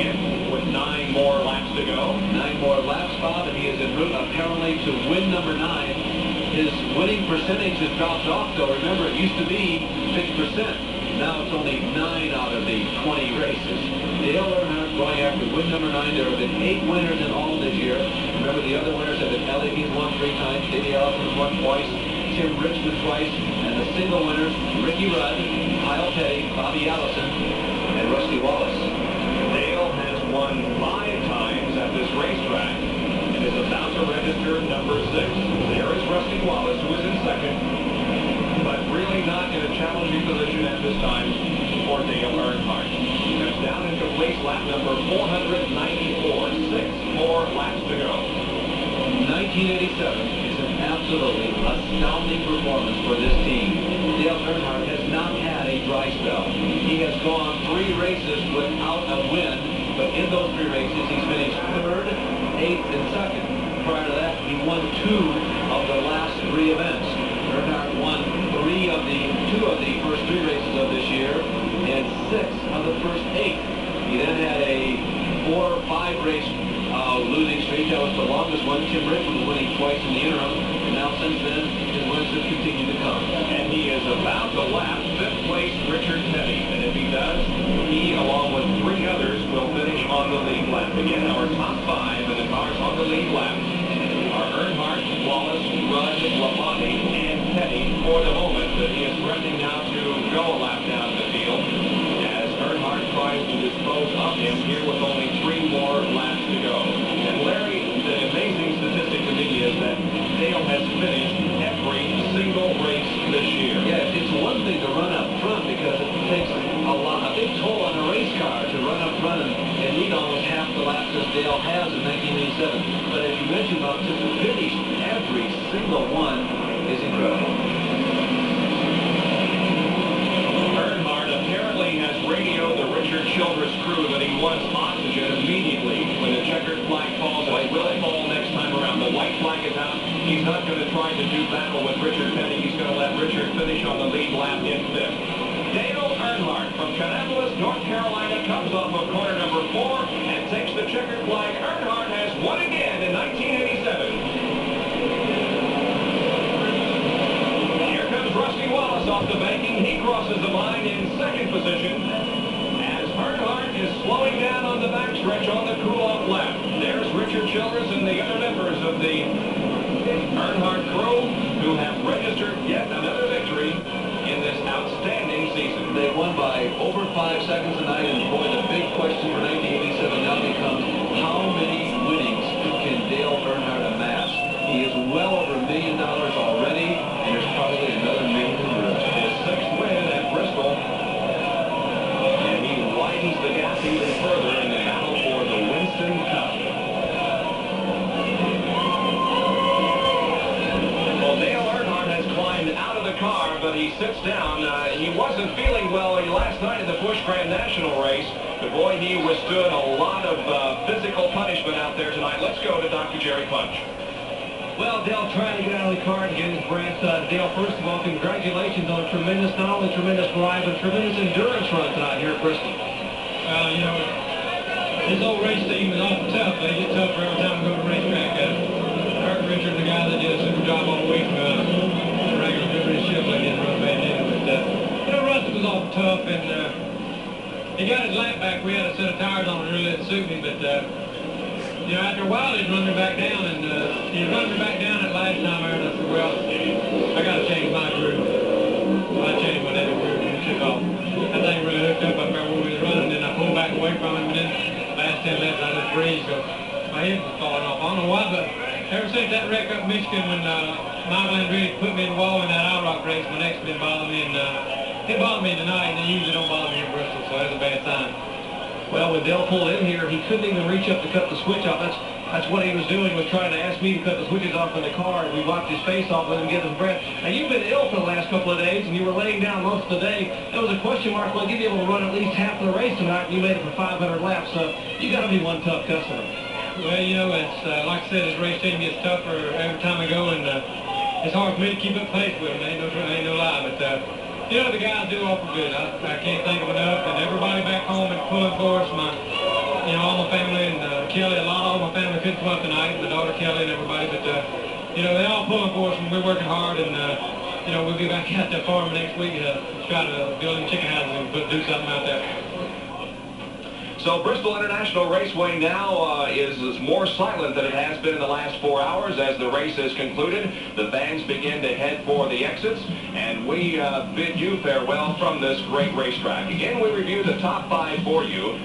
in with 9 more laps to go. 9 more laps, Bob, and he is en route apparently to win number 9. His winning percentage has dropped off, though. Remember, it used to be 6%. Now it's only 9 out of the 20 races. Dale Earnhardt going after win number 9. There have been 8 winners in all this year. Remember, the other winners have been Elliott. He's won 3 times. Davey Allison's won twice. Tim Richmond twice. And the single winners, Ricky Rudd, Kyle Petty, Bobby Allison, and Rusty Wallace. Dale has won 5 times at this racetrack and is about to register number 6. There is Rusty Wallace, who is in second, but really not in a challenging position at this time for Dale Earnhardt. That's down into place lap number 494. 6 more laps to go. 1987 is an absolutely astounding performance for this team. Dale Earnhardt has not had a dry spell. He has gone 3 races without a win, but in those 3 races he's finished 3rd, 8th, and 2nd. Prior to that, he won 2 of the last 3 events. Earnhardt won 2 of the first 3 races of this year and 6 of the first 8. He then had a 4 or 5 race losing streak. That was the longest one. Tim Richmond winning twice in the interim, and now since then his wins have continued to come. And he is about to lap 5th place Richard Petty, and if he does, he along with 3 others will finish on the lead lap. Again, our top 5 in the cars on the lead lap are Earnhardt, Wallace, Rudd, Labonte, and Petty for the moment. But he is threatening now to go a lap down the field as Earnhardt tries to dispose of him here with only 3 more laps to go. And Larry, the amazing statistic to me is that Dale has finished every single race this year. Yeah, it's one thing to run up front because it takes a big toll on a race car to run up front and lead almost half the laps as Dale has in 1987. But as you mentioned, Bob, to finish every single one is incredible. Earnhardt apparently has radioed the Richard Childress crew that he wants oxygen immediately when the checkered flag falls. It will fall next time around. The white flag is out. He's not going to try to do battle with Richard Petty. He's going to let Richard finish on the lead lap in 5th. Dale Earnhardt from Kannapolis, North Carolina, comes off of corner number 4 and takes the checkered flag. Earnhardt has won again in 1987. Here comes Rusty Wallace off the banking. He crosses the line in 2nd position as Earnhardt is slowing down on the backstretch on the cool-off lap. There's Richard Childress and the other members of the Earnhardt crew who have registered yet another victory in this outstanding season. They won by over 5 seconds tonight, and boy, the big question for 1987 now becomes how many winnings can Dale Earnhardt amass? He is well over $1 million already, and there's probably another $1 million in room. His 6th win at Bristol, and he widens the gap even further in the battle for the Winston Cup. Well, Dale Earnhardt has climbed out of the car, but he sits down. He wasn't feeling well last night at the Busch Grand National race, but boy, he withstood a lot of physical punishment out there tonight. Let's go to Dr. Jerry Punch. Well, Dale trying to get out of the car and get his breath. Dale, first of all, congratulations on a tremendous, not only tremendous drive, but tremendous endurance run tonight here at Bristol. You know, this old race team is awful tough. They get tougher every time we go to the racetrack. Kurt Richards, the guy that did a super job all week, regular British ship, they didn't run bad in. But, you know, Rusty was awful tough, and he got his lap back. We had a set of tires on it, really didn't suit me, but you know, after a while, he'd run me back down, and he run me back down that last time there, and I said, well, I got to change my groove. So I changed my daddy groove, and he took off. That thing really hooked up there where we was running, and I pulled back away from him, and then last 10 laps, I just breezed, so my head was falling off. I don't know why, but ever since that wreck up in Michigan, when Michael Andretti put me in the wall in that IROC race, my neck's been bothering me, and it bothered me tonight, and it usually don't bother me in Bristol, so that's a bad sign. Well, when Dale pulled in here, he couldn't even reach up to cut the switch off. That's what he was doing, was trying to ask me to cut the switches off in the car, and we wiped his face off, let him get his breath. Now, you've been ill for the last couple of days, and you were laying down most of the day. There was a question mark, will you be able to run at least half of the race tonight, and you made it for 500 laps, so you got to be one tough customer. Well, you know, it's like I said, this race team gets tougher every time I go, and it's hard for me to keep up pace with them. Ain't no lie, but you know, the guys do awful good. I can't think of enough, and everybody back home is pulling for us. You know, family, and Kelly, all my family couldn't come up tonight, my daughter Kelly and everybody, but, you know, they're all pulling for us, and we're working hard, and, you know, we'll be back out there farming next week to try to build them chicken houses and do something out there. So Bristol International Raceway now is more silent than it has been in the last 4 hours. As the race is concluded, the fans begin to head for the exits, and we bid you farewell from this great racetrack. Again, we review the top 5 for you.